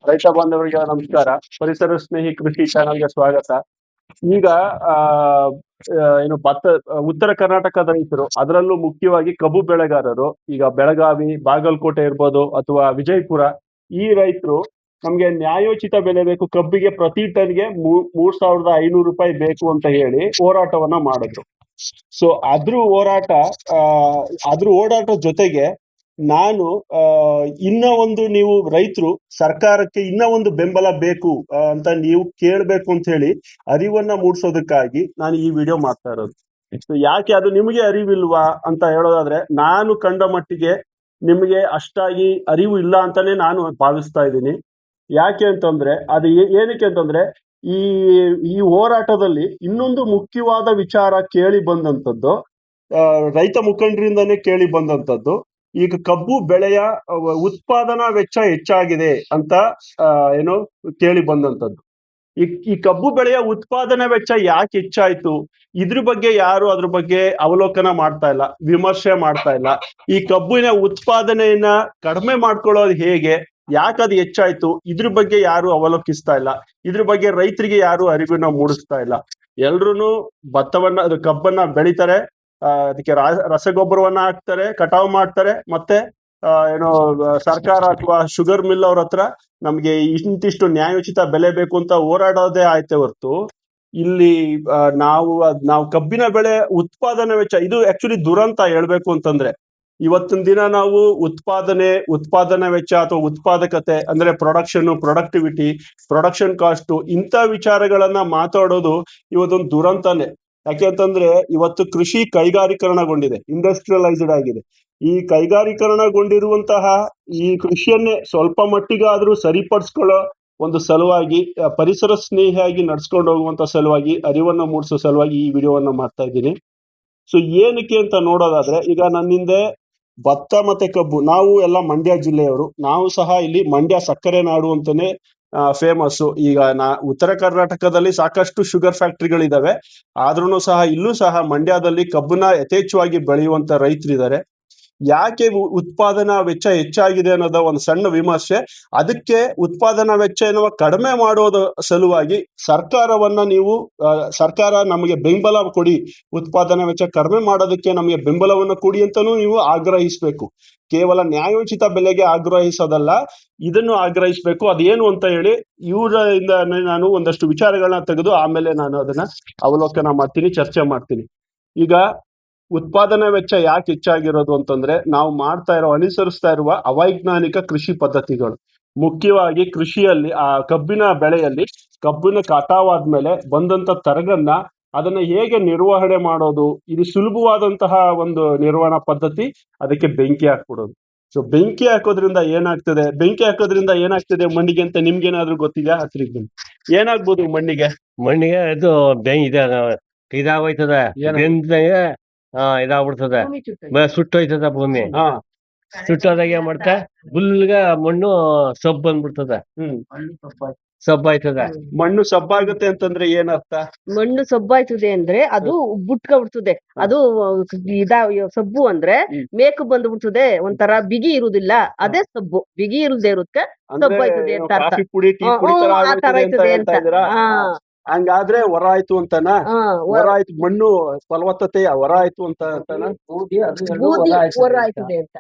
ರೈತ ಬಾಂಧವರಿಗೆ ನಮಸ್ಕಾರ. ಪರಿಸರ ಸ್ನೇಹಿ ಕೃಷಿ ಚಾನಲ್ಗೆ ಸ್ವಾಗತ. ಈಗ ಆ ಏನು ಉತ್ತರ ಕರ್ನಾಟಕದ ರೈತರು, ಅದರಲ್ಲೂ ಮುಖ್ಯವಾಗಿ ಕಬ್ಬು ಬೆಳೆಗಾರರು, ಈಗ ಬೆಳಗಾವಿ, ಬಾಗಲಕೋಟೆ ಇರ್ಬೋದು ಅಥವಾ ವಿಜಯಪುರ, ಈ ರೈತರು ನಮ್ಗೆ ನ್ಯಾಯೋಚಿತ ಬೆಲೆ ಬೇಕು, ಕಬ್ಬಿಗೆ ಪ್ರತಿ ಟನ್ಗೆ 3,500 ರೂಪಾಯಿ ಬೇಕು ಅಂತ ಹೇಳಿ ಹೋರಾಟವನ್ನ ಮಾಡಿದ್ರು. ಸೊ ಆ ಅದ್ರ ಓಡಾಟದ ಜೊತೆಗೆ ನಾನು ಇನ್ನ ಒಂದು ನೀವು ರೈತರು ಸರ್ಕಾರಕ್ಕೆ ಇನ್ನ ಒಂದು ಬೆಂಬಲ ಬೇಕು ಅಂತ ನೀವು ಕೇಳ್ಬೇಕು ಅಂತ ಹೇಳಿ ಅರಿವನ್ನ ಮೂಡಿಸೋದಕ್ಕಾಗಿ ನಾನು ಈ ವಿಡಿಯೋ ಮಾಡ್ತಾ ಇರೋದು. ಯಾಕೆ ಅದು ನಿಮಗೆ ಅರಿವಿಲ್ವಾ ಅಂತ ಹೇಳೋದಾದ್ರೆ, ನಾನು ಕಂಡ ಮಟ್ಟಿಗೆ ನಿಮಗೆ ಅಷ್ಟಾಗಿ ಅರಿವು ಇಲ್ಲ ಅಂತಾನೆ ನಾನು ಭಾವಿಸ್ತಾ ಇದ್ದೀನಿ. ಯಾಕೆ ಅಂತಂದ್ರೆ ಅದು ಏನಕ್ಕೆ ಅಂತಂದ್ರೆ, ಈ ಈ ಹೋರಾಟದಲ್ಲಿ ಇನ್ನೊಂದು ಮುಖ್ಯವಾದ ವಿಚಾರ ಕೇಳಿ ಬಂದಂಥದ್ದು, ರೈತ ಮುಖಂಡರಿಂದಾನೇ ಕೇಳಿ ಬಂದಂಥದ್ದು, ಈಗ ಕಬ್ಬು ಬೆಳೆಯ ಉತ್ಪಾದನಾ ವೆಚ್ಚ ಹೆಚ್ಚಾಗಿದೆ ಅಂತ ಏನೋ ಕೇಳಿ ಬಂದಂಥದ್ದು. ಈ ಕಬ್ಬು ಬೆಳೆಯ ಉತ್ಪಾದನಾ ವೆಚ್ಚ ಯಾಕೆ ಹೆಚ್ಚಾಯ್ತು, ಅದ್ರ ಬಗ್ಗೆ ಅವಲೋಕನ ಮಾಡ್ತಾ ಇಲ್ಲ, ವಿಮರ್ಶೆ ಮಾಡ್ತಾ ಇಲ್ಲ. ಈ ಕಬ್ಬಿನ ಉತ್ಪಾದನೆಯನ್ನ ಕಡಿಮೆ ಮಾಡ್ಕೊಳ್ಳೋದು ಹೇಗೆ, ಯಾಕೆ ಅದು ಹೆಚ್ಚಾಯ್ತು, ಇದ್ರ ಬಗ್ಗೆ ಯಾರು ಅವಲೋಕಿಸ್ತಾ ಇಲ್ಲ. ಇದ್ರ ಬಗ್ಗೆ ರೈತರಿಗೆ ಯಾರು ಅರಿವನ್ನ ಮೂಡಿಸ್ತಾ ಇಲ್ಲ. ಎಲ್ರು ಕಬ್ಬನ್ನ ಬೆಳಿತಾರೆ, ಅದಕ್ಕೆ ರಸಗೊಬ್ಬರವನ್ನ ಹಾಕ್ತಾರೆ, ಕಟಾವು ಮಾಡ್ತಾರೆ, ಮತ್ತೆ ಏನೋ ಸರ್ಕಾರ ಅಥವಾ ಶುಗರ್ ಮಿಲ್ ಅವ್ರ ಹತ್ರ ನಮ್ಗೆ ಇಂತಿಷ್ಟು ನ್ಯಾಯೋಚಿತ ಬೆಲೆ ಬೇಕು ಅಂತ ಹೋರಾಡೋದೇ ಆಯ್ತೆ ಹೊರ್ತು, ಇಲ್ಲಿ ನಾವು ಕಬ್ಬಿನ ಬೆಳೆ ಉತ್ಪಾದನೆ ವೆಚ್ಚ, ಇದು ಆಕ್ಚುಲಿ ದುರಂತ ಹೇಳ್ಬೇಕು ಅಂತಂದ್ರೆ. ಇವತ್ತಿನ ದಿನ ನಾವು ಉತ್ಪಾದನಾ ವೆಚ್ಚ ಅಥವಾ ಉತ್ಪಾದಕತೆ ಅಂದ್ರೆ ಪ್ರೊಡಕ್ಟಿವಿಟಿ, ಪ್ರೊಡಕ್ಷನ್ ಕಾಸ್ಟ್, ಇಂಥ ವಿಚಾರಗಳನ್ನ ಮಾತಾಡೋದು ಇವತ್ತೊಂದು ದುರಂತನೇ. ಯಾಕೆಂತಂದ್ರೆ ಇವತ್ತು ಕೃಷಿ ಕೈಗಾರೀಕರಣಗೊಂಡಿದೆ, ಇಂಡಸ್ಟ್ರಿಯಲೈಸ್ಡ್ ಆಗಿದೆ. ಈ ಕೈಗಾರೀಕರಣಗೊಂಡಿರುವಂತಹ ಈ ಕೃಷಿಯನ್ನೇ ಸ್ವಲ್ಪ ಮಟ್ಟಿಗಾದ್ರೂ ಸರಿಪಡಿಸ್ಕೊಳ್ಳೋ ಒಂದು ಸಲುವಾಗಿ, ಪರಿಸರ ಸ್ನೇಹಿಯಾಗಿ ನಡ್ಸ್ಕೊಂಡು ಹೋಗುವಂತ ಸಲುವಾಗಿ, ಅರಿವನ್ನ ಮೂಡಿಸೋ ಸಲುವಾಗಿ ಈ ವಿಡಿಯೋವನ್ನ ಮಾಡ್ತಾ ಇದ್ದೀನಿ. ಸೊ ಏನಕ್ಕೆ ಅಂತ ನೋಡೋದಾದ್ರೆ, ಈಗ ನನ್ನಿಂದೆ ಭತ್ತ ಮತ್ತೆ ಕಬ್ಬು, ನಾವು ಎಲ್ಲ ಮಂಡ್ಯ ಜಿಲ್ಲೆಯವರು, ನಾವು ಸಹ ಇಲ್ಲಿ ಮಂಡ್ಯ ಸಕ್ಕರೆ ನಾಡು ಅಂತಾನೆ ಫೇಮಸ್. ಈಗ ಉತ್ತರ ಕರ್ನಾಟಕದಲ್ಲಿ ಸಾಕಷ್ಟು ಶುಗರ್ ಫ್ಯಾಕ್ಟ್ರಿಗಳಿದಾವೆ, ಆದ್ರೂ ಸಹ ಇಲ್ಲೂ ಸಹ ಮಂಡ್ಯದಲ್ಲಿ ಕಬ್ಬನ್ನ ಯಥೇಚ್ಛವಾಗಿ ಬೆಳೆಯುವಂತ ರೈತರಿದ್ದಾರೆ. ಯಾಕೆ ಉತ್ಪಾದನಾ ವೆಚ್ಚ ಹೆಚ್ಚಾಗಿದೆ ಅನ್ನೋದ ಒಂದು ಸಣ್ಣ ವಿಮರ್ಶೆ. ಅದಕ್ಕೆ ಉತ್ಪಾದನಾ ವೆಚ್ಚ ಎನ್ನುವ ಕಡಿಮೆ ಮಾಡೋದ ಸಲುವಾಗಿ ಸರ್ಕಾರ ನಮಗೆ ಬೆಂಬಲ ಕೊಡಿ, ಉತ್ಪಾದನಾ ವೆಚ್ಚ ಕಡಿಮೆ ಮಾಡೋದಕ್ಕೆ ನಮಗೆ ಬೆಂಬಲವನ್ನು ಕೊಡಿ ಅಂತಾನೂ ನೀವು ಆಗ್ರಹಿಸಬೇಕು. ಕೇವಲ ನ್ಯಾಯೋಚಿತ ಬೆಲೆಗೆ ಆಗ್ರಹಿಸೋದಲ್ಲ, ಇದನ್ನು ಆಗ್ರಹಿಸಬೇಕು. ಅದೇನು ಅಂತ ಹೇಳಿ ಇವರಿಂದ ನಾನು ಒಂದಷ್ಟು ವಿಚಾರಗಳನ್ನ ತೆಗೆದು ಆಮೇಲೆ ನಾನು ಅದನ್ನ ಅವಲೋಕನ ಮಾಡ್ತೀನಿ, ಚರ್ಚೆ ಮಾಡ್ತೀನಿ. ಈಗ ಉತ್ಪಾದನಾ ವೆಚ್ಚ ಯಾಕೆ ಹೆಚ್ಚಾಗಿರೋದು ಅಂತಂದ್ರೆ, ನಾವು ಅನುಸರಿಸ್ತಾ ಇರುವ ಅವೈಜ್ಞಾನಿಕ ಕೃಷಿ ಪದ್ಧತಿಗಳು. ಮುಖ್ಯವಾಗಿ ಕೃಷಿಯಲ್ಲಿ, ಕಬ್ಬಿನ ಬೆಳೆಯಲ್ಲಿ ಕಬ್ಬಿನ ಕಟಾವಾದ್ಮೇಲೆ ಬಂದಂತ ತರಗನ್ನ ಅದನ್ನ ಹೇಗೆ ನಿರ್ವಹಣೆ ಮಾಡೋದು, ಇದು ಸುಲಭವಾದಂತಹ ಒಂದು ನಿರ್ವಹಣಾ ಪದ್ಧತಿ. ಅದಕ್ಕೆ ಬೆಂಕಿ ಹಾಕ್ಬಿಡೋದು. ಸೊ ಬೆಂಕಿ ಹಾಕೋದ್ರಿಂದ ಏನಾಗ್ತದೆ ಮಣ್ಣಿಗೆ ಅಂತ ನಿಮ್ಗೇನಾದ್ರೂ ಗೊತ್ತಿದ್ಯಾ? ಹತ್ರಿಗೆ ಏನಾಗ್ಬೋದು ಮಣ್ಣಿಗೆ? ಇದು ಇದಾಗೋಯ್ತದ, ಇದಾಗ್ಬಿಡ್ತದ, ಸುಟ್ಟೋಯ್ತದ ಭೂಮಿ. ಸುಟ್ಟೋದಾಗ ಏನ್ ಮಾಡ್ತಾ, ಬುಲ್ಗ ಮಣ್ಣು ಸೊಬ್ಬ್ ಬಂದ್ಬಿಡ್ತದ, ಸಬ್ಬಾಯ್ತದ. ಮಣ್ಣು ಸಬ್ಬಾಗುತ್ತೆ ಅಂತಂದ್ರೆ ಏನರ್ಥ? ಮಣ್ಣು ಸಬ್ಬಾಯ್ತದೆ ಅಂದ್ರೆ ಅದು ಬಿಟ್ಕೊಬಿಡ್ತದೆ. ಅದು ಸಬ್ಬು ಅಂದ್ರೆ ಮೇಕು ಬಂದ್ಬಿಡ್ತದೆ, ಒಂಥರ ಬಿಗಿ ಇರುದಿಲ್ಲ, ಅದೇ ಸಬ್ಬು. ಬಿಗಿ ಇರುದೇ ಇರುತ್ತೆ, ಸಬ್ಬಾಯ್ತದೆ ಅಂತ ಅರ್ಥ. ಆ ತರ ಆಯ್ತದೆ ಅಂತ. ಹಂಗಾದ್ರೆ ಹೊರ ಆಯ್ತು ಅಂತನಾ? ಹೊರ ಆಯ್ತು, ಮಣ್ಣು ಫಲವತ್ತತೆಯ ಹೊರ ಆಯ್ತು ಅಂತ ಬೂದಿ ಹೊರ ಆಯ್ತದೆ ಅಂತ.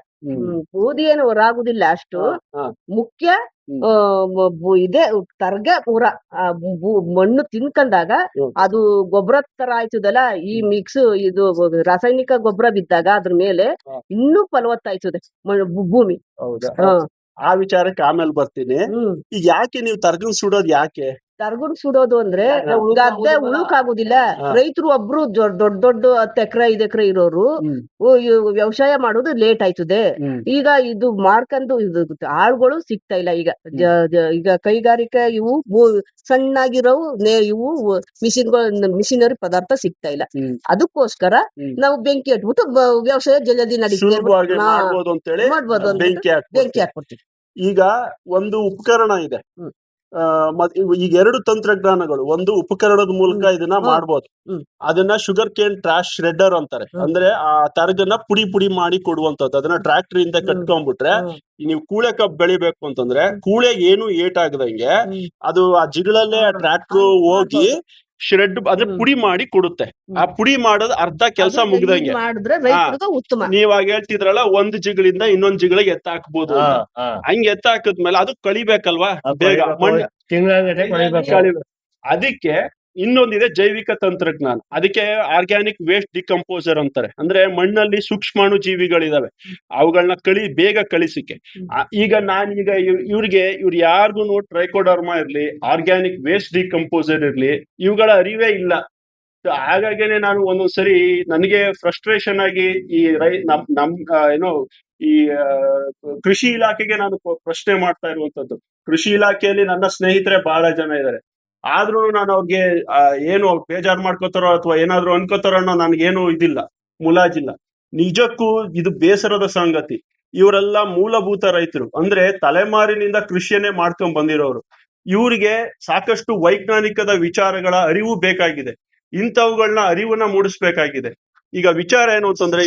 ಬೂದಿ ಏನು ಹೊರ ಆಗುದಿಲ್ಲ ಅಷ್ಟು. ಮುಖ್ಯ ಇದೆ ತರ್ಗ ಹೊರ, ಮಣ್ಣು ತಿನ್ಕಂದಾಗ ಅದು ಗೊಬ್ಬರ ತರ ಆಯ್ತದಲ್ಲ, ಈ ಮಿಕ್ಸ್ ಇದು ರಾಸಾಯನಿಕ ಗೊಬ್ಬರ ಬಿದ್ದಾಗ ಅದ್ರ ಮೇಲೆ ಇನ್ನೂ ಫಲವತ್ತಾಯ್ತದೆ ಭೂಮಿ. ಆ ವಿಚಾರಕ್ಕೆ ಆಮೇಲೆ ಬರ್ತೀನಿ. ಈಗ ಯಾಕೆ ನೀವು ತರ್ಗನ್ ಸುಡೋದು ಯಾಕೆ? ತರ್ಗುಡ್ ಸುಡೋದು ಅಂದ್ರೆ ಗದ್ದೆ ಉಳುಕಾಗುದಿಲ್ಲ. ರೈತರು ಒಬ್ರು ದೊಡ್ಡ 10 ಎಕರೆ 5 ಎಕರೆ ಇರೋರು ವ್ಯವಸಾಯ ಮಾಡೋದು ಲೇಟ್ ಆಯ್ತದೆ. ಈಗ ಇದು ಮಾಡ್ಕೊಂಡು ಆಳುಗಳು ಸಿಗ್ತಾ ಇಲ್ಲ. ಈಗ ಕೈಗಾರಿಕೆ ಇವು ಸಣ್ಣಾಗಿರೋವು ಇವು ಮಿಷಿನರಿ ಪದಾರ್ಥ ಸಿಗ್ತಾ ಇಲ್ಲ. ಅದಕ್ಕೋಸ್ಕರ ನಾವು ಬೆಂಕಿ ಹಟ್ಬಿಟ್ಟು ವ್ಯವಸಾಯ ಜಲ್ದಿ ಮಾಡ್ಬೋದು ಅಂತ ಹೇಳಿ ಬೆಂಕಿ ಹಾಕ್ಬಿಡ್ತೀವಿ. ಈಗ ಒಂದು ಉಪಕರಣ ಇದೆ, ಈಗ ಎರಡು ತಂತ್ರಜ್ಞಾನಗಳು, ಒಂದು ಉಪಕರಣದ ಮೂಲಕ ಇದನ್ನ ಮಾಡ್ಬೋದು. ಅದನ್ನ ಶುಗರ್ ಕೇನ್ ಟ್ರಾಶ್ ಶ್ರೆಡ್ಡರ್ ಅಂತಾರೆ. ಅಂದ್ರೆ ಆ ತರಗನ್ನ ಪುಡಿ ಪುಡಿ ಮಾಡಿ ಕೊಡುವಂತದ್ದು. ಅದನ್ನ ಟ್ರಾಕ್ಟರ್ ಇಂದ ಕಟ್ಕೊಂಡ್ಬಿಟ್ರೆ, ನೀವು ಕೂಳೆ ಕಬ್ಬು ಬೆಳಿಬೇಕು ಅಂತಂದ್ರೆ ಕೂಳೆಗೆ ಏನು ಏಟಾಗದಂಗೆ ಅದು ಆ ಜಿಗಳಲ್ಲೇ ಟ್ರಾಕ್ಟರ್ ಹೋಗಿ ಶ್ರೆಡ್ ಅದ್ರ ಪುಡಿ ಮಾಡಿ ಕೊಡುತ್ತೆ. ಆ ಪುಡಿ ಮಾಡೋದು ಅರ್ಧ ಕೆಲಸ ಮುಗ್ದಂಗೆ. ಮಾಡಿದ್ರೆ ರೈತರಿಗೆ ಉತ್ತಮ. ನೀವಾಗ ಹೇಳ್ತಿದ್ರಲ್ಲ, ಒಂದ್ ಜಿಗಳಿಂದ ಇನ್ನೊಂದ್ ಜಿಗಳಿಗೆ ಎತ್ತಾಕ್ಬೋದು ಅಂತ. ಹಂಗೆ ಎತ್ತಾಕದ್ಮೇಲೆ ಅದು ಕಳಿಬೇಕಲ್ವಾ ಬೇಗ, ಮಣ್ಣು ಕಳಿಬೇಕು. ಅದಕ್ಕೆ ಇನ್ನೊಂದಿದೆ ಜೈವಿಕ ತಂತ್ರಜ್ಞಾನ. ಅದಕ್ಕೆ ಆರ್ಗ್ಯಾನಿಕ್ ವೇಸ್ಟ್ ಡಿಕಂಪೋಸರ್ ಅಂತಾರೆ. ಅಂದ್ರೆ ಮಣ್ಣಲ್ಲಿ ಸೂಕ್ಷ್ಮಾಣು ಜೀವಿಗಳಿದಾವೆ, ಅವುಗಳನ್ನ ಬೇಗ ಕಳಿಸಿಕೆ. ಈಗ ನಾನೀಗ ಇವ್ರು ಯಾರಿಗೂ ಟ್ರೈಕೋಡರ್ಮಾ ಇರ್ಲಿ, ಆರ್ಗ್ಯಾನಿಕ್ ವೇಸ್ಟ್ ಡಿಕಂಪೋಸರ್ ಇರ್ಲಿ, ಇವುಗಳ ಅರಿವೇ ಇಲ್ಲ. ಹಾಗಾಗೇನೆ ನಾನು ಒಂದೊಂದ್ಸರಿ ನನಗೆ ಫ್ರಸ್ಟ್ರೇಷನ್ ಆಗಿ ಈ ಏನೋ ಈ ಕೃಷಿ ಇಲಾಖೆಗೆ ನಾನು ಪ್ರಶ್ನೆ ಮಾಡ್ತಾ ಇರುವಂತದ್ದು. ಕೃಷಿ ಇಲಾಖೆಯಲ್ಲಿ ನನ್ನ ಸ್ನೇಹಿತರೆ ಬಹಳ ಜನ ಇದ್ದಾರೆ. ಆದ್ರೂ ನಾನು ಅವ್ರಿಗೆ ಏನು ಬೇಜಾರು ಮಾಡ್ಕೋತಾರೋ ಅಥವಾ ಏನಾದ್ರು ಅನ್ಕೋತಾರೋ ಅನ್ನೋ ನನ್ಗೇನು ಇದಿಲ್ಲ, ಮುಲಾಜಿಲ್ಲ. ನಿಜಕ್ಕೂ ಇದು ಬೇಸರದ ಸಂಗತಿ. ಇವರೆಲ್ಲ ಮೂಲಭೂತ ರೈತರು, ಅಂದ್ರೆ ತಲೆಮಾರಿನಿಂದ ಕೃಷಿಯನ್ನೇ ಮಾಡ್ಕೊಂಡ್ ಬಂದಿರೋರು. ಇವರಿಗೆ ಸಾಕಷ್ಟು ವೈಜ್ಞಾನಿಕದ ವಿಚಾರಗಳ ಅರಿವು ಬೇಕಾಗಿದೆ. ಇಂಥವುಗಳನ್ನ ಅರಿವನ್ನ ಮೂಡಿಸ್ಬೇಕಾಗಿದೆ. ಈಗ ವಿಚಾರ ಏನು ಅಂತಂದ್ರೆ,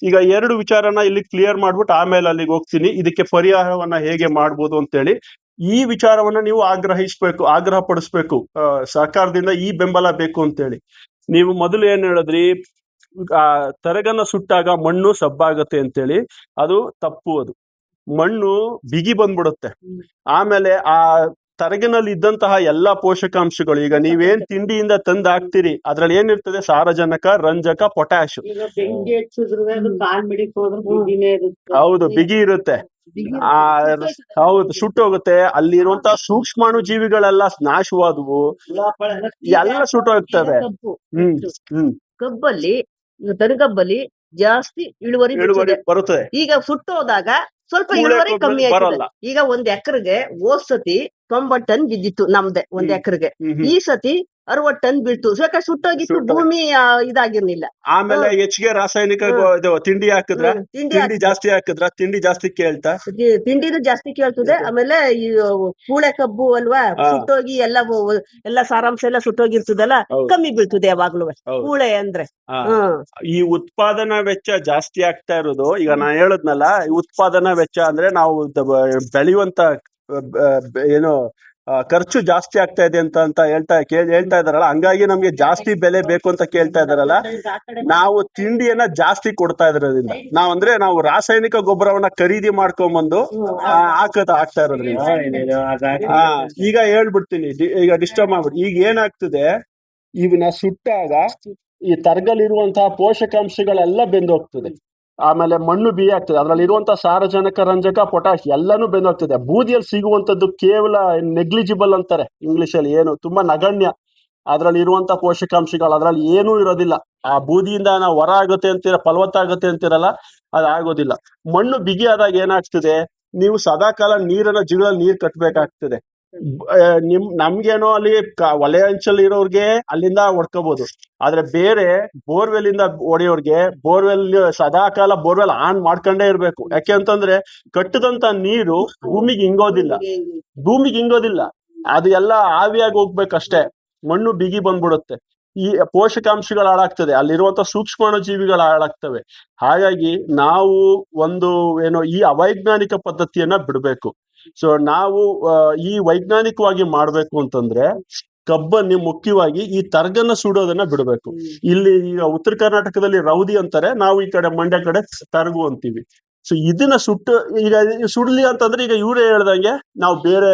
ಈಗ ಎರಡು ವಿಚಾರನ ಇಲ್ಲಿ ಕ್ಲಿಯರ್ ಮಾಡ್ಬಿಟ್ಟು ಆಮೇಲೆ ಅಲ್ಲಿಗೆ ಹೋಗ್ತೀನಿ. ಇದಕ್ಕೆ ಪರಿಹಾರವನ್ನ ಹೇಗೆ ಮಾಡ್ಬೋದು ಅಂತೇಳಿ ಈ ವಿಚಾರವನ್ನ ನೀವು ಆಗ್ರಹ ಪಡಿಸ್ಬೇಕು. ಸರ್ಕಾರದಿಂದ ಈ ಬೆಂಬಲ ಬೇಕು ಅಂತೇಳಿ. ನೀವು ಮೊದಲು ಏನ್ ಹೇಳಿದ್ರಿ, ತರಗನ್ನ ಸುಟ್ಟಾಗ ಮಣ್ಣು ಸಬ್ಬಾಗತ್ತೆ ಅಂತೇಳಿ. ಅದು ತಪ್ಪು. ಅದು ಮಣ್ಣು ಬಿಗಿ ಬಂದ್ಬಿಡುತ್ತೆ. ಆಮೇಲೆ ಆ ತರಗಿನಲ್ಲಿ ಇದ್ದಂತಹ ಎಲ್ಲಾ ಪೋಷಕಾಂಶಗಳು, ಈಗ ನೀವೇನ್ ತಿಂಡಿಯಿಂದ ತಂದು ಹಾಕ್ತಿರಿ ಅದ್ರಲ್ಲಿ ಏನಿರ್ತದೆ, ಸಾರಜನಕ, ರಂಜಕ, ಪೊಟ್ಯಾಶ್. ಹೌದು, ಬಿಗಿ ಇರುತ್ತೆ. ಹೌದು, ಸುಟ್ಟೋಗುತ್ತೆ. ಅಲ್ಲಿರುವಂತಹ ಸೂಕ್ಷ್ಮಾಣು ಜೀವಿಗಳೆಲ್ಲ ನಾಶವಾದವು, ಎಲ್ಲ ಸುಟ್ಟೋಗ್ತವೆ. ಕಬ್ಬಲ್ಲಿ, ತರಗಬ್ಬಲ್ಲಿ ಜಾಸ್ತಿ ಇಳುವರಿ ಬರುತ್ತದೆ. ಈಗ ಸುಟ್ಟೋದಾಗ ಸ್ವಲ್ಪ ಇಳುವರಿ ಕಮ್ಮಿ ಆಗಿದೆ. ಈಗ ಒಂದ್ ಎಕರೆಗೆ ಹೋದ್ ಸತಿ 90 ಟನ್ ಬಿದ್ದಿತ್ತು ನಮ್ದೆ ಒಂದ್ ಎಕರೆಗೆ. ಈ ಸತಿ 60 ಟನ್ ಬೀಳ್ತು. ಸುಟ್ಟೋಗಿತ್ತು, ಭೂಮಿ ಇದಾಗಿರ್ಲಿಲ್ಲ. ಆಮೇಲೆ ಹೆಚ್ಚಿಗೆ ರಾಸಾಯನಿಕ ತಿಂಡಿ ಹಾಕಿದ್ರ, ತಿಂಡಿ ಜಾಸ್ತಿ ಹಾಕಿದ್ರ, ತಿಂಡಿ ಜಾಸ್ತಿ ಕೇಳ್ತಾ, ತಿಂಡಿನೂ ಜಾಸ್ತಿ ಕೇಳ್ತದೆ. ಆಮೇಲೆ ಈ ಕೂಳೆ ಕಬ್ಬು ಅಲ್ವಾ, ಸುಟ್ಟೋಗಿ ಎಲ್ಲ ಸಾರಾಂಶ ಎಲ್ಲ ಸುಟ್ಟೋಗಿರ್ತದಲ್ಲ, ಕಮ್ಮಿ ಬೀಳ್ತದೆ ಯಾವಾಗ್ಲೂ ಕೂಳೆ ಅಂದ್ರೆ. ಈ ಉತ್ಪಾದನಾ ವೆಚ್ಚ ಜಾಸ್ತಿ ಆಗ್ತಾ ಇರೋದು. ಈಗ ನಾ ಹೇಳದ್ನಲ್ಲ, ಉತ್ಪಾದನಾ ವೆಚ್ಚ ಅಂದ್ರೆ ನಾವು ಬೆಳೆಯುವಂತ ಏನು ಖರ್ಚು ಜಾಸ್ತಿ ಆಗ್ತಾ ಇದೆ ಅಂತ ಹೇಳ್ತಾ ಇದಾರಲ್ಲ, ಹಂಗಾಗಿ ನಮ್ಗೆ ಜಾಸ್ತಿ ಬೆಲೆ ಬೇಕು ಅಂತ ಕೇಳ್ತಾ ಇದಾರಲ್ಲ. ನಾವು ತಿಂಡಿಯನ್ನ ಜಾಸ್ತಿ ಕೊಡ್ತಾ ಇದ್ರಿಂದ, ನಾವು ರಾಸಾಯನಿಕ ಗೊಬ್ಬರವನ್ನ ಖರೀದಿ ಮಾಡ್ಕೊಂಡ್ಬಂದು ಆಗ್ತಾ ಇರೋದ್ರಿಂದ. ಈಗ ಹೇಳ್ಬಿಡ್ತೀನಿ, ಈಗ ಡಿಸ್ಟರ್ಬ್ ಮಾಡ್ಬಿಟ್ಟು. ಈಗ ಏನಾಗ್ತದೆ, ಇವನ್ನ ಸುಟ್ಟಾಗ ಈ ತರಗಲ್ಲಿರುವಂತಹ ಪೋಷಕಾಂಶಗಳೆಲ್ಲ ಬೆಂದೋಗ್ತದೆ. ಆಮೇಲೆ ಮಣ್ಣು ಬಿಗಿ ಆಗ್ತದೆ. ಅದ್ರಲ್ಲಿ ಇರುವಂತಹ ಸಾರಜನಕ, ರಂಜಕ, ಪೊಟ್ಯಾಶ್ ಎಲ್ಲಾನು ಬೆಂದೋಗ್ತದೆ. ಬೂದಿಯಲ್ಲಿ ಸಿಗುವಂತದ್ದು ಕೇವಲ ನೆಗ್ಲಿಜಿಬಲ್ ಅಂತಾರೆ ಇಂಗ್ಲಿಷ್ ಅಲ್ಲಿ, ಏನು ತುಂಬಾ ನಗಣ್ಯ. ಅದ್ರಲ್ಲಿ ಇರುವಂತಹ ಪೋಷಕಾಂಶಗಳು ಅದ್ರಲ್ಲಿ ಏನೂ ಇರೋದಿಲ್ಲ. ಆ ಬೂದಿಯಿಂದ ನಾವು ಹೊರ ಆಗುತ್ತೆ ಅಂತೀರ, ಫಲವತ್ತಾಗುತ್ತೆ ಅಂತೀರಲ್ಲ, ಅದಾಗೋದಿಲ್ಲ. ಮಣ್ಣು ಬಿಗಿ ಆದಾಗ ಏನಾಗ್ತದೆ, ನೀವು ಸದಾಕಾಲ ಜಿಗಳಲ್ಲಿ ನೀರ್ ಕಟ್ಟಬೇಕಾಗ್ತದೆ. ನಮ್ಗೇನೋ ಅಲ್ಲಿ ವಲಯ ಅಂಚಲ್ಲಿ ಇರೋರ್ಗೆ ಅಲ್ಲಿಂದ ಹೊಡ್ಕೋಬಹುದು. ಆದ್ರೆ ಬೇರೆ ಬೋರ್ವೆಲ್ ಇಂದ ಹೊಡೆಯೋರ್ಗೆ ಬೋರ್ವೆಲ್ ಸದಾಕಾಲ ಬೋರ್ವೆಲ್ ಆನ್ ಮಾಡ್ಕೊಂಡೇ ಇರ್ಬೇಕು. ಯಾಕೆ ಅಂತಂದ್ರೆ ಕಟ್ಟದಂತ ನೀರು ಭೂಮಿಗೆ ಹಿಂಗೋದಿಲ್ಲ. ಅದು ಎಲ್ಲ ಆವಿಯಾಗಿ ಹೋಗ್ಬೇಕಷ್ಟೇ. ಮಣ್ಣು ಬಿಗಿ ಬಂದ್ಬಿಡುತ್ತೆ. ಈ ಪೋಷಕಾಂಶಗಳು ಹಾಳಾಗ್ತದೆ, ಅಲ್ಲಿರುವಂತ ಸೂಕ್ಷ್ಮಾಣು ಜೀವಿಗಳು ಹಾಳಾಗ್ತವೆ. ಹಾಗಾಗಿ ನಾವು ಈ ಅವೈಜ್ಞಾನಿಕ ಪದ್ಧತಿಯನ್ನ ಬಿಡಬೇಕು. ಸೊ ನಾವು ಈ ವೈಜ್ಞಾನಿಕವಾಗಿ ಮಾಡ್ಬೇಕು ಅಂತಂದ್ರೆ ಕಬ್ಬನ್ನು ಮುಖ್ಯವಾಗಿ ಈ ತರಗನ್ನ ಸುಡೋದನ್ನ ಬಿಡಬೇಕು. ಇಲ್ಲಿ ಈಗ ಉತ್ತರ ಕರ್ನಾಟಕದಲ್ಲಿ ರೌದಿ ಅಂತಾರೆ, ನಾವು ಈ ಕಡೆ ಮಂಡ್ಯ ಕಡೆ ತರಗು ಅಂತೀವಿ. ಸೊ ಇದನ್ನ ಈಗ ಸುಡ್ಲಿ ಅಂತಂದ್ರೆ, ಈಗ ಇವರೇ ಹೇಳ್ದಂಗೆ ನಾವು ಬೇರೆ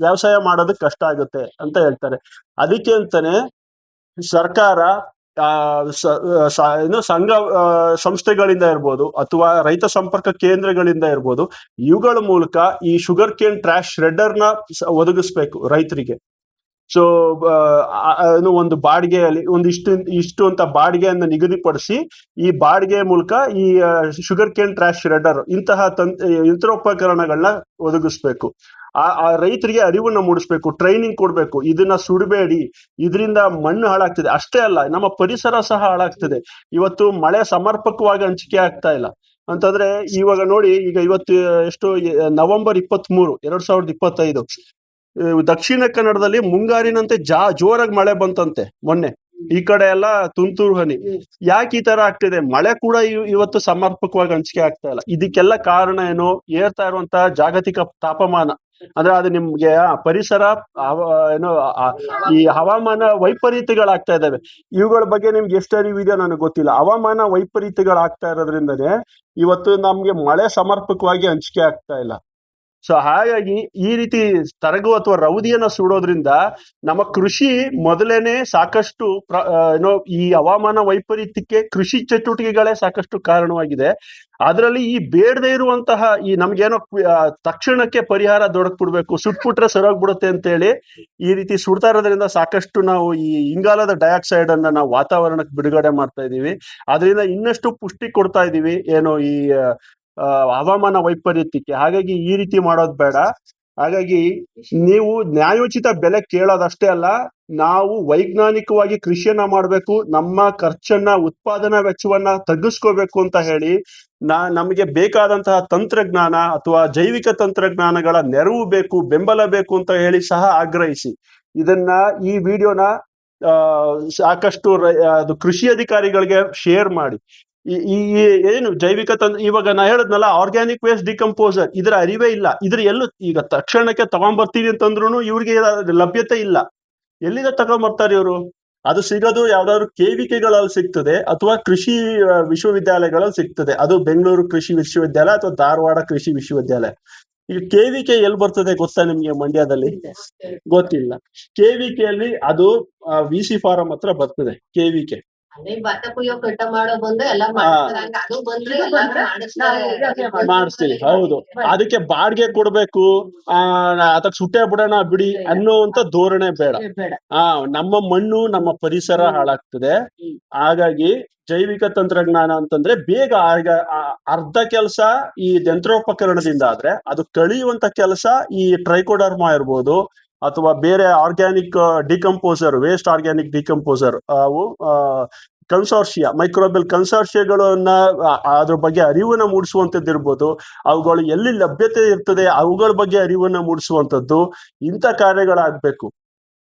ವ್ಯವಸಾಯ ಮಾಡೋದಕ್ಕೆ ಕಷ್ಟ ಆಗುತ್ತೆ ಅಂತ ಹೇಳ್ತಾರೆ. ಅದಕ್ಕೆ ಅಂತಾನೆ ಸರ್ಕಾರ ಸಂಘ ಸಂಸ್ಥೆಗಳಿಂದ ಇರ್ಬೋದು ಅಥವಾ ರೈತ ಸಂಪರ್ಕ ಕೇಂದ್ರಗಳಿಂದ ಇರ್ಬೋದು, ಇವುಗಳ ಮೂಲಕ ಈ ಶುಗರ್ ಕೇನ್ ಟ್ರಾಶ್ ಶ್ರೆಡ್ಡರ್ನ ಒದಗಿಸ್ಬೇಕು ರೈತರಿಗೆ. ಸೊ ಒಂದು ಬಾಡಿಗೆಯಲ್ಲಿ ಇಷ್ಟು ಅಂತ ಬಾಡಿಗೆಯನ್ನು ನಿಗದಿಪಡಿಸಿ, ಈ ಬಾಡಿಗೆ ಮೂಲಕ ಈ ಶುಗರ್ ಕೇನ್ ಟ್ರಾಶ್ ಶ್ರೆಡ್ಡರ್ ಇಂತಹ ಯಂತ್ರೋಪಕರಣಗಳನ್ನ ಒದಗಿಸ್ಬೇಕು. ಆ ರೈತರಿಗೆ ಅರಿವನ್ನ ಮೂಡಿಸ್ಬೇಕು, ಟ್ರೈನಿಂಗ್ ಕೊಡ್ಬೇಕು. ಇದನ್ನ ಸುಡಬೇಡಿ, ಇದರಿಂದ ಮಣ್ಣು ಹಾಳಾಗ್ತದೆ. ಅಷ್ಟೇ ಅಲ್ಲ, ನಮ್ಮ ಪರಿಸರ ಸಹ ಹಾಳಾಗ್ತದೆ. ಇವತ್ತು ಮಳೆ ಸಮರ್ಪಕವಾಗಿ ಹಂಚಿಕೆ ಆಗ್ತಾ ಇಲ್ಲ ಅಂತಂದ್ರೆ, ಇವಾಗ ನೋಡಿ, ಈಗ ಇವತ್ತು ನವೆಂಬರ್ 23, 2025. ದಕ್ಷಿಣ ಕನ್ನಡದಲ್ಲಿ ಮುಂಗಾರಿನಂತೆ ಜೋರಾಗಿ ಮಳೆ ಬಂತಂತೆ ಮೊನ್ನೆ. ಈ ಕಡೆ ಎಲ್ಲ ತುಂತುರು ಹನಿ. ಯಾಕೆ ಈ ತರ ಆಗ್ತಿದೆ? ಮಳೆ ಕೂಡ ಇವತ್ತು ಸಮರ್ಪಕವಾಗಿ ಹಂಚಿಕೆ ಆಗ್ತಾ ಇಲ್ಲ. ಇದಕ್ಕೆಲ್ಲ ಕಾರಣ ಏನು? ಏರ್ತಾ ಇರುವಂತಹ ಜಾಗತಿಕ ತಾಪಮಾನ, ಅಂದ್ರೆ ಅದು ನಿಮ್ಗೆ ಪರಿಸರ ಏನೋ ಈ ಹವಾಮಾನ ವೈಪರೀತ್ಯಗಳಾಗ್ತಾ ಇದಾವೆ. ಇವುಗಳ ಬಗ್ಗೆ ನಿಮ್ಗೆ ಎಷ್ಟು ಅರಿವಿದೆಯೋ ನನಗೆ ಗೊತ್ತಿಲ್ಲ. ಹವಾಮಾನ ವೈಪರೀತ್ಯಗಳಾಗ್ತಾ ಇರೋದ್ರಿಂದನೇ ಇವತ್ತು ನಮ್ಗೆ ಮಳೆ ಸಮರ್ಪಕವಾಗಿ ಹಂಚಿಕೆ ಆಗ್ತಾ ಇಲ್ಲ. ಸೊ ಹಾಗಾಗಿ ಈ ರೀತಿ ತರಗು ಅಥವಾ ರೌದಿಯನ್ನ ಸುಡೋದ್ರಿಂದ ನಮ್ಮ ಕೃಷಿ ಮೊದಲೇನೆ ಸಾಕಷ್ಟು ಏನೋ ಈ ಹವಾಮಾನ ವೈಪರೀತ್ಯಕ್ಕೆ ಕೃಷಿ ಚಟುವಟಿಕೆಗಳೇ ಸಾಕಷ್ಟು ಕಾರಣವಾಗಿದೆ. ಅದರಲ್ಲಿ ಈ ಬೇಡದೇ ಇರುವಂತಹ ಈ ನಮ್ಗೇನೋ ತಕ್ಷಣಕ್ಕೆ ಪರಿಹಾರ ದೊರಕ್ಬಿಡ್ಬೇಕು, ಸುಟ್ಬಿಟ್ರೆ ಸರೋಗ್ಬಿಡುತ್ತೆ ಅಂತೇಳಿ ಈ ರೀತಿ ಸುಡ್ತಾ ಇರೋದ್ರಿಂದ ಸಾಕಷ್ಟು ನಾವು ಈ ಇಂಗಾಲದ ಡೈಆಕ್ಸೈಡ್ ಅನ್ನ ನಾವು ವಾತಾವರಣಕ್ಕೆ ಬಿಡುಗಡೆ ಮಾಡ್ತಾ ಇದೀವಿ. ಅದರಿಂದ ಇನ್ನಷ್ಟು ಪುಷ್ಟಿ ಕೊಡ್ತಾ ಇದೀವಿ ಏನೋ ಈ ಹವಾಮಾನ ವೈಪರೀತ್ಯಕ್ಕೆ. ಹಾಗಾಗಿ ಈ ರೀತಿ ಮಾಡೋದು ಬೇಡ. ಹಾಗಾಗಿ ನೀವು ನ್ಯಾಯೋಚಿತ ಬೆಲೆ ಕೇಳೋದಷ್ಟೇ ಅಲ್ಲ, ನಾವು ವೈಜ್ಞಾನಿಕವಾಗಿ ಕೃಷಿಯನ್ನ ಮಾಡಬೇಕು, ನಮ್ಮ ಖರ್ಚನ್ನ ಉತ್ಪಾದನಾ ವೆಚ್ಚವನ್ನ ತಗ್ಗಿಸ್ಕೋಬೇಕು ಅಂತ ಹೇಳಿ ನಮಗೆ ಬೇಕಾದಂತಹ ತಂತ್ರಜ್ಞಾನ ಅಥವಾ ಜೈವಿಕ ತಂತ್ರಜ್ಞಾನಗಳ ನೆರವು ಬೇಕು, ಬೆಂಬಲ ಬೇಕು ಅಂತ ಹೇಳಿ ಸಹ ಆಗ್ರಹಿಸಿ ಈ ವಿಡಿಯೋನ ಸಾಕಷ್ಟು ಅದು ಕೃಷಿ ಅಧಿಕಾರಿಗಳಿಗೆ ಶೇರ್ ಮಾಡಿ. ಈ ಏನು ಜೈವಿಕ ಇವಾಗ ನಾ ಹೇಳದ್ನಲ್ಲ, ಆರ್ಗ್ಯಾನಿಕ್ ವೇಸ್ಟ್ ಡಿಕಂಪೋಸರ್, ಇದರ ಅರಿವೇ ಇಲ್ಲ. ಎಲ್ಲೂ ಈಗ ತಕ್ಷಣಕ್ಕೆ ತಗೊಂಡ್ಬರ್ತೀವಿ ಅಂತಂದ್ರು ಇವ್ರಿಗೆ ಲಭ್ಯತೆ ಇಲ್ಲ. ಎಲ್ಲಿಂದ ತಗೊಂಡ್ಬರ್ತಾರೆ ಇವರು? ಅದು ಸಿಗೋದು ಯಾವ್ದಾದ್ರು KVKಗಳಲ್ಲಿ ಸಿಗ್ತದೆ ಅಥವಾ ಕೃಷಿ ವಿಶ್ವವಿದ್ಯಾಲಯಗಳಲ್ಲಿ ಸಿಗ್ತದೆ. ಅದು ಬೆಂಗಳೂರು ಕೃಷಿ ವಿಶ್ವವಿದ್ಯಾಲಯ ಅಥವಾ ಧಾರವಾಡ ಕೃಷಿ ವಿಶ್ವವಿದ್ಯಾಲಯ. ಈಗ KVK ಎಲ್ಲಿ ಬರ್ತದೆ ಗೊತ್ತಾ ನಿಮ್ಗೆ? ಮಂಡ್ಯದಲ್ಲಿ ಗೊತ್ತಿಲ್ಲ. KVKಯಲ್ಲಿ ಅದು VC ಫಾರಂ ಹತ್ರ ಬರ್ತದೆ KVK. ಮಾಡಿಸ್ತೀವಿ, ಹೌದು. ಅದಕ್ಕೆ ಬಾಡಿಗೆ ಕೊಡ್ಬೇಕು, ಅದಕ್ಕೆ ಸುಟ್ಟೆ ಬಿಡೋಣ ಬಿಡಿ ಅನ್ನುವಂತ ಧೋರಣೆ ಬೇಡ. ನಮ್ಮ ಮಣ್ಣು ನಮ್ಮ ಪರಿಸರ ಹಾಳಾಗ್ತದೆ. ಹಾಗಾಗಿ ಜೈವಿಕ ತಂತ್ರಜ್ಞಾನ ಅಂತಂದ್ರೆ ಬೇಗ ಅರ್ಧ ಕೆಲಸ ಈ ಯಂತ್ರೋಪಕರಣದಿಂದ ಆದ್ರೆ ಅದು ಕಳಿಯುವಂತ ಕೆಲಸ ಈ ಟ್ರೈಕೋಡರ್ಮಾ ಇರ್ಬೋದು ಅಥವಾ ಬೇರೆ organic decomposer, waste organic decomposer, ಅವು ಕನ್ಸಾರ್ಷಿಯಾ, ಮೈಕ್ರೋಬೆಲ್ ಕನ್ಸಾರ್ಷಿಯಾಗಳನ್ನ ಅದ್ರ ಬಗ್ಗೆ ಅರಿವನ್ನ ಮೂಡಿಸುವಂತದ್ದು ಇರ್ಬೋದು. ಅವುಗಳು ಎಲ್ಲಿ ಲಭ್ಯತೆ ಇರ್ತದೆ ಅವುಗಳ ಬಗ್ಗೆ ಅರಿವನ್ನ ಮೂಡಿಸುವಂತದ್ದು, ಇಂಥ ಕಾರ್ಯಗಳಾಗ್ಬೇಕು.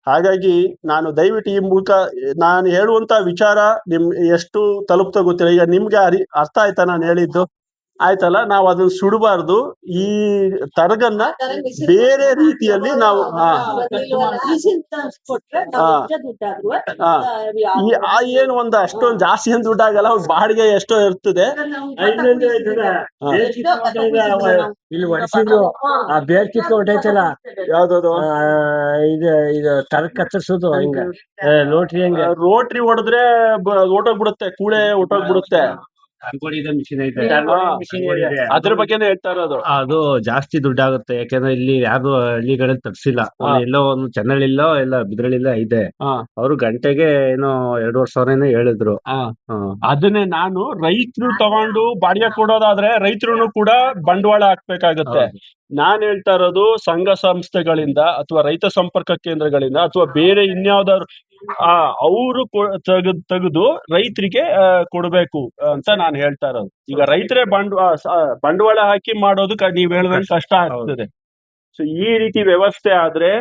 ಹಾಗಾಗಿ ನಾನು ದಯವಿಟ್ಟು ಈ ಮೂಲಕ ನಾನು ಹೇಳುವಂತ ವಿಚಾರ ಎಷ್ಟು ತಲುಪ್ತಾ ಗೊತ್ತಿಲ್ಲ. ಈಗ ನಿಮ್ಗೆ ಅರ್ಥ ಆಯ್ತಾ ನಾನು ಹೇಳಿದ್ದು? ಆಯ್ತಲ್ಲ. ನಾವು ಅದನ್ನ ಸುಡಬಾರ್ದು. ಈ ತರಗನ್ನ ಬೇರೆ ರೀತಿಯಲ್ಲಿ ನಾವು ಏನು ಒಂದು ಅಷ್ಟೊಂದು ಜಾಸ್ತಿ ಏನು ದುಡ್ಡಾಗಲ್ಲ. ಬಾಡಿಗೆ ಎಷ್ಟೋ ಇರ್ತದೆ. ಇಲ್ಲಿ ವರ್ಷಗಳು ಬೇರ್ ಕಿತ್ತು ಹೊಟ್ಟೈತಲ್ಲ, ಯಾವ್ದದು ಇದು ತರಕ್ ಕತ್ತರಿಸೋದು ಹಿಂಗ ರೋಟ್ರಿ ಹಂಗ ರೋಟ್ರಿ ಹೊಡೆದ್ರೆ ಹೊಟ್ಟೋಗ್ಬಿಡುತ್ತೆ, ಕೂಳೆ ಹೊಟ್ಟೋಗ್ಬಿಡುತ್ತೆ. ಅದ್ರ ಬಗ್ಗೆನೇ ಹೇಳ್ತಾ ಇರೋದು. ಅದು ಜಾಸ್ತಿ ದುಡ್ಡಾಗುತ್ತೆ. ಯಾಕಂದ್ರೆ ಇಲ್ಲಿ ಯಾರು ಹಳ್ಳಿಗಳಲ್ಲಿ ತರ್ಸಿಲ್ಲ. ಎಲ್ಲೋ ಒಂದು ಚೆನ್ನಳ್ಳಿಲ್ಲೋ ಎಲ್ಲ ಬಿದ್ರಳ್ಳಿಲ್ಲ ಇದೆ. ಅವರು ಗಂಟೆಗೆ ಏನೋ 2,500 ಹೇಳಿದ್ರು. ಅದನ್ನೇ ನಾನು ರೈತರು ತಗೊಂಡು ಬಾಡಿಗೆ ಕೊಡೋದಾದ್ರೆ ರೈತರು ಕೂಡ ಬಂಡವಾಳ ಹಾಕ್ಬೇಕಾಗತ್ತೆ. ನಾನ್ ಹೇಳ್ತಾ ಇರೋದು ಸಂಘ ಸಂಸ್ಥೆಗಳಿಂದ ಅಥವಾ ರೈತ ಸಂಪರ್ಕ ಕೇಂದ್ರಗಳಿಂದ ಅಥವಾ ಬೇರೆ ಇನ್ಯಾವ್ದಾದ್ರು ಅವರು ತೆಗೆದು ರೈತರಿಗೆ ಕೊಡ್ಬೇಕು ಅಂತ ನಾನು ಹೇಳ್ತಾ ಇರೋದು. ಈಗ ರೈತರೇ ಬಂಡವಾಳ ಹಾಕಿ ಮಾಡೋದು ನೀವ್ ಹೇಳ್ದಂಗೆ ಕಷ್ಟ ಆಗ್ತದೆ. ಸೊ ಈ ರೀತಿ ವ್ಯವಸ್ಥೆ ಆದ್ರೆ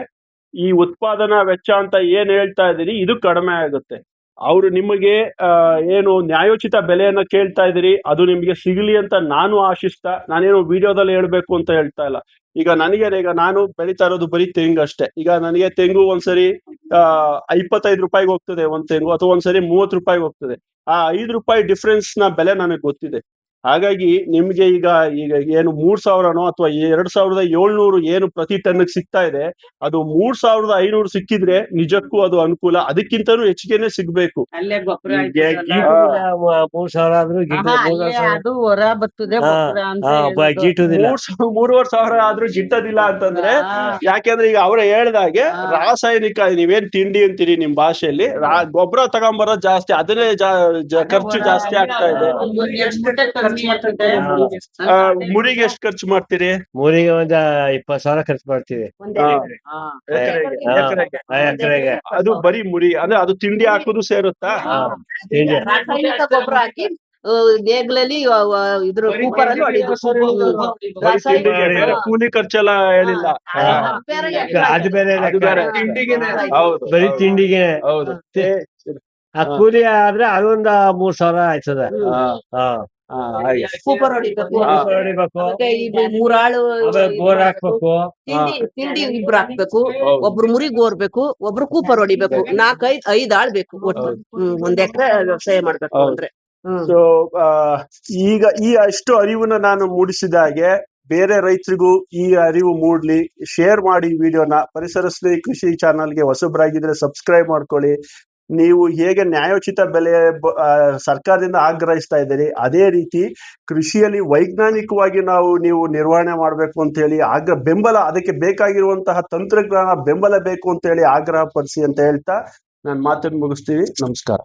ಈ ಉತ್ಪಾದನಾ ವೆಚ್ಚ ಅಂತ ಏನ್ ಹೇಳ್ತಾ ಇದೀರಿ ಇದು ಕಡಿಮೆ ಆಗುತ್ತೆ. ಅವರು ನಿಮಗೆ ಏನು ನ್ಯಾಯೋಚಿತ ಬೆಲೆಯನ್ನ ಕೇಳ್ತಾ ಇದ್ದೀರಿ, ಅದು ನಿಮ್ಗೆ ಸಿಗಲಿ ಅಂತ ನಾನು ಆಶಿಸ್ತಾ, ನಾನೇನು ವಿಡಿಯೋದಲ್ಲಿ ಹೇಳ್ಬೇಕು ಅಂತ ಹೇಳ್ತಾ ಇಲ್ಲ. ಈಗ ನಾನು ಬೆಳೀತಾ ಇರೋದು ಬರೀ ತೆಂಗು ಅಷ್ಟೇ. ಈಗ ನನಗೆ ತೆಂಗು ಒಂದ್ಸರಿ 25 ರೂಪಾಯಿಗೆ ಹೋಗ್ತದೆ ಒಂದ್ ತೆಂಗು, ಅಥವಾ ಒಂದ್ಸರಿ 30 ರೂಪಾಯಿಗೆ ಹೋಗ್ತದೆ. ಆ 5 ರೂಪಾಯಿ ಡಿಫ್ರೆನ್ಸ್ ನ ಬೆಲೆ ನನಗೆ ಗೊತ್ತಿದೆ. ಹಾಗಾಗಿ ನಿಮ್ಗೆ ಈಗ ಏನು 3,000ನೋ ಅಥವಾ 2,700 ಏನು ಪ್ರತಿ ಟನ್ಗೆ ಸಿಗ್ತಾ ಇದೆ, ಅದು 3,500 ಸಿಕ್ಕಿದ್ರೆ ನಿಜಕ್ಕೂ ಅದು ಅನುಕೂಲ. ಅದಕ್ಕಿಂತನೂ ಹೆಚ್ಚಿಗೆನೆ ಸಿಗ್ಬೇಕು. 3,000 ಆದ್ರೂ 3,500 ಆದ್ರೂ ಗಿಟ್ಟದಿಲ್ಲ ಅಂತಂದ್ರೆ, ಯಾಕೆಂದ್ರೆ ಈಗ ಅವರೇ ಹೇಳ್ದಾಗೆ ರಾಸಾಯನಿಕ ನೀವೇನ್ ತಿಂಡಿ ಅಂತೀರಿ ನಿಮ್ ಭಾಷೆಯಲ್ಲಿ, ಗೊಬ್ಬರ ತಗೊಂಬರೋದು ಜಾಸ್ತಿ, ಅದನ್ನೇ ಖರ್ಚು ಜಾಸ್ತಿ ಆಗ್ತಾ ಇದೆ. ಮುರಿಗೆ ಎಷ್ಟು ಖರ್ಚು ಮಾಡ್ತೀರಿ? ಮುರಿಗೆ ಒಂದ್ 20,000 ಖರ್ಚು ಮಾಡ್ತೀವಿ ಎಕರೆಗೆ. ಅದು ಬರೀ ಮುರಿ ಅಂದ್ರೆ ಅದು ತಿಂಡಿ ಹಾಕೋದು ಸೇರುತ್ತಾ? ನೇಗ್ಲಲ್ಲಿ ಇದ್ರ ಕೂಪರ್ ಅಲ್ಲಿ ಹೊಡಿದು ಬರೀ ತಿಂಡಿಗೆ ಬೇರೆ ಹಾ. ಕೂಲಿ ಖರ್ಚೆಲ್ಲ ಹೇಳಿಲ್ಲ. ಅದು ಬೇರೆ extra ಅದು ಬೇರೆ ಅದು ಬೇರೆ. ತಿಂಡಿಗೆನೆ. ಹೌದು ಬರೀ ಹೌದು, ತಿಂಡಿಗೆ ಹೌದು. ಆ ಕೂಲಿ ಆದ್ರೆ ಅದೊಂದ 3,000 ಆಯ್ತದ. ಹಾ, ಹಾ. ಹಾ, ಹಾಗೆ. ಕೂಪರ್ ಹೊಡಿಬೇಕು ಹಾ. ಹೊಡಿಬೇಕು, ಮತ್ತೆ ಇದು ಮೂರಾಳು ಆಮೇಲೆ ಬೋರ್ ಹಾಕ್ಬೇಕು. ತಿಂಡಿ ಇಬ್ರು ಹಾಕ್ಬೇಕು, ಹೌದು. ಒಬ್ರು ಮುರಿಗ್ ಓರ್ಬೇಕು, ಒಬ್ರು ಕೂಪರ್ ಹೊಡಿಬೇಕು, 4-5 ಆಳ್ ಬೇಕು ಒಟ್ಟು. ಒಂದ್ ಎಕರೆ ವ್ಯವಸಾಯ ಮಾಡ್ಬೇಕು ಹೌದು. ಅಂದ್ರೆ. ಸೊ ಈಗ ಈ ಅಷ್ಟು ಅರಿವನ್ನ ನಾನು ಮೂಡಿಸಿದ ಹಾಗೆ ಬೇರೆ ರೈತರಿಗೂ ಈ ಅರಿವು ಮೂಡ್ಲಿ. ಶೇರ್ ಮಾಡಿ ವಿಡಿಯೋನ. ಪರಿಸರ ಸ್ನೇಹಿ ಕೃಷಿ ಚಾನಲ್ಗೆ ಹೊಸಬ್ರಾಗಿದ್ರೆ ಸಬ್ಸ್ಕ್ರೈಬ್ ಮಾಡ್ಕೊಳ್ಳಿ. ನೀವು ಹೇಗೆ ನ್ಯಾಯೋಚಿತ ಬೆಲೆ ಸರ್ಕಾರದಿಂದ ಆಗ್ರಹಿಸ್ತಾ ಇದ್ದೀರಿ, ಅದೇ ರೀತಿ ಕೃಷಿಯಲ್ಲಿ ವೈಜ್ಞಾನಿಕವಾಗಿ ನೀವು ನಿರ್ವಹಣೆ ಮಾಡಬೇಕು ಅಂತ ಹೇಳಿ ಬೆಂಬಲ, ಅದಕ್ಕೆ ಬೇಕಾಗಿರುವಂತಹ ತಂತ್ರಜ್ಞಾನ ಬೆಂಬಲ ಬೇಕು ಅಂತ ಹೇಳಿ ಆಗ್ರಹ ಪಡಿಸಿ ಅಂತ ಹೇಳ್ತಾ ನಾನು ಮಾತನ್ನು ಮುಗಿಸ್ತೀವಿ. ನಮಸ್ಕಾರ.